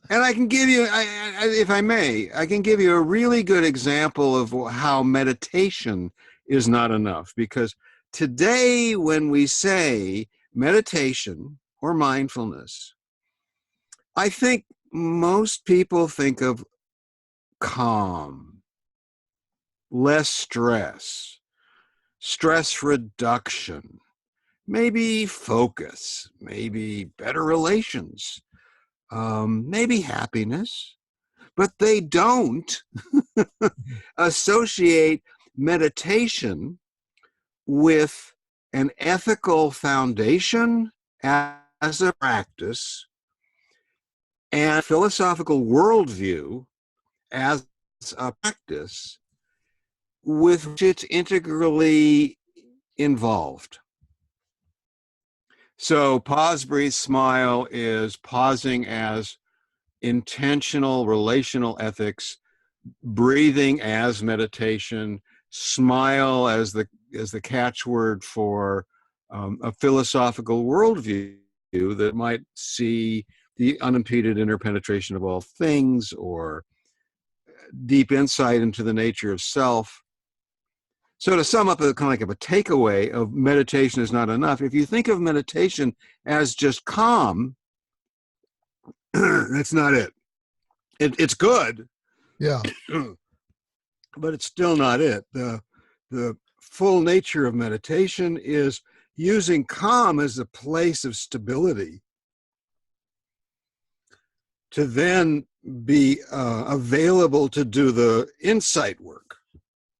And I can give you, if I may, I can give you a really good example of how meditation is not enough. Because today, when we say meditation or mindfulness, I think most people think of calm, less stress, stress reduction, maybe focus, maybe better relations, maybe happiness, but they don't associate meditation with an ethical foundation as a practice and philosophical worldview as a practice with which it's integrally involved. So pause, breathe, smile is pausing as intentional relational ethics, breathing as meditation, smile as the catchword for a philosophical worldview that might see the unimpeded interpenetration of all things or deep insight into the nature of self. So to sum up a kind of like a takeaway of meditation is not enough. If you think of meditation as just calm, that's not it. It's good, Yeah. but it's still not it. The full nature of meditation is using calm as a place of stability to then be available to do the insight work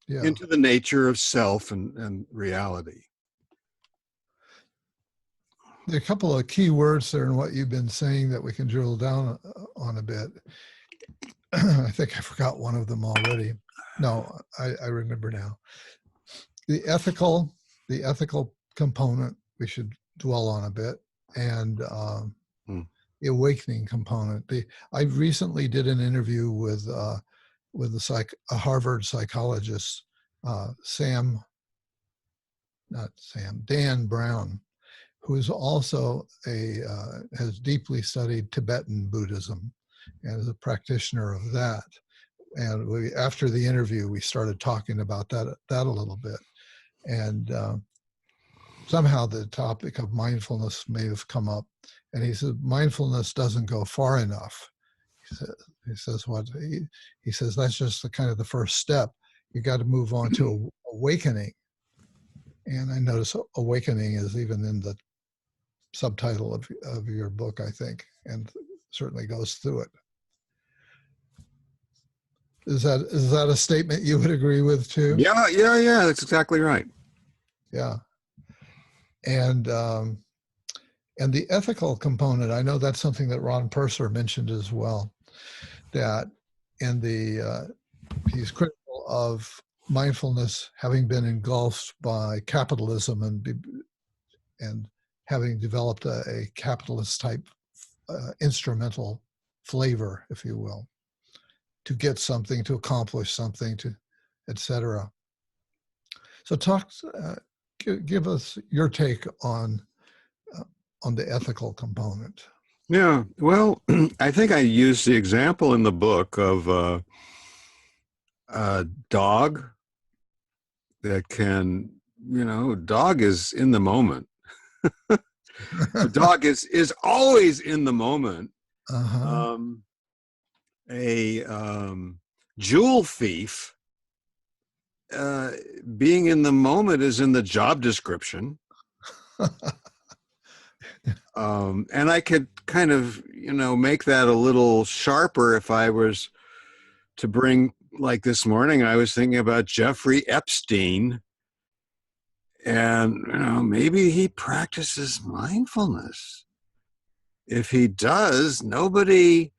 into the nature of self and reality. There are a couple of key words there in what you've been saying that we can drill down on a bit. I think I forgot one of them already. No, I remember now. The ethical component we should dwell on a bit, and the awakening component. I recently did an interview with a Harvard psychologist, Dan Brown, who is also has deeply studied Tibetan Buddhism and is a practitioner of that. And after the interview, we started talking about that a little bit. And somehow the topic of mindfulness may have come up. And he said, mindfulness doesn't go far enough. He says that's just the first step. You got to move on to awakening. And I notice awakening is even in the subtitle of your book, I think, and certainly goes through it. Is that a statement you would agree with too? Yeah, that's exactly right. Yeah. And the ethical component, I know that's something that Ron Purser mentioned as well, that he's critical of mindfulness having been engulfed by capitalism and having developed a capitalist type instrumental flavor, if you will, to get something, to accomplish something, to etc. So give us your take on the ethical component. Yeah, well, I think I used the example in the book of a dog that can, dog is in the moment. The dog is always in the moment. Uh-huh. A jewel thief, being in the moment is in the job description. And I could kind of, make that a little sharper if I was to bring, like this morning, I was thinking about Jeffrey Epstein. And, maybe he practices mindfulness. If he does, nobody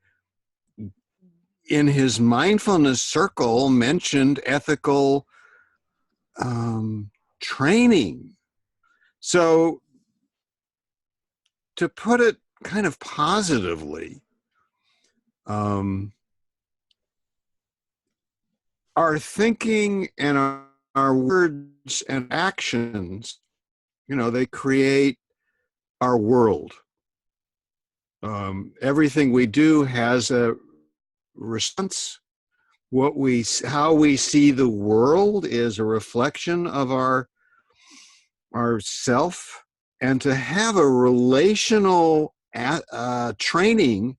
in his mindfulness circle mentioned ethical training. So to put it kind of positively, our thinking and our words and actions, they create our world. Everything we do has a response. How we see the world is a reflection of our self, and to have a relational training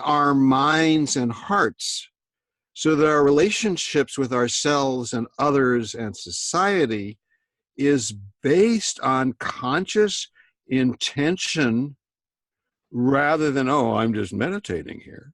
our minds and hearts so that our relationships with ourselves and others and society is based on conscious intention rather than, oh, I'm just meditating here.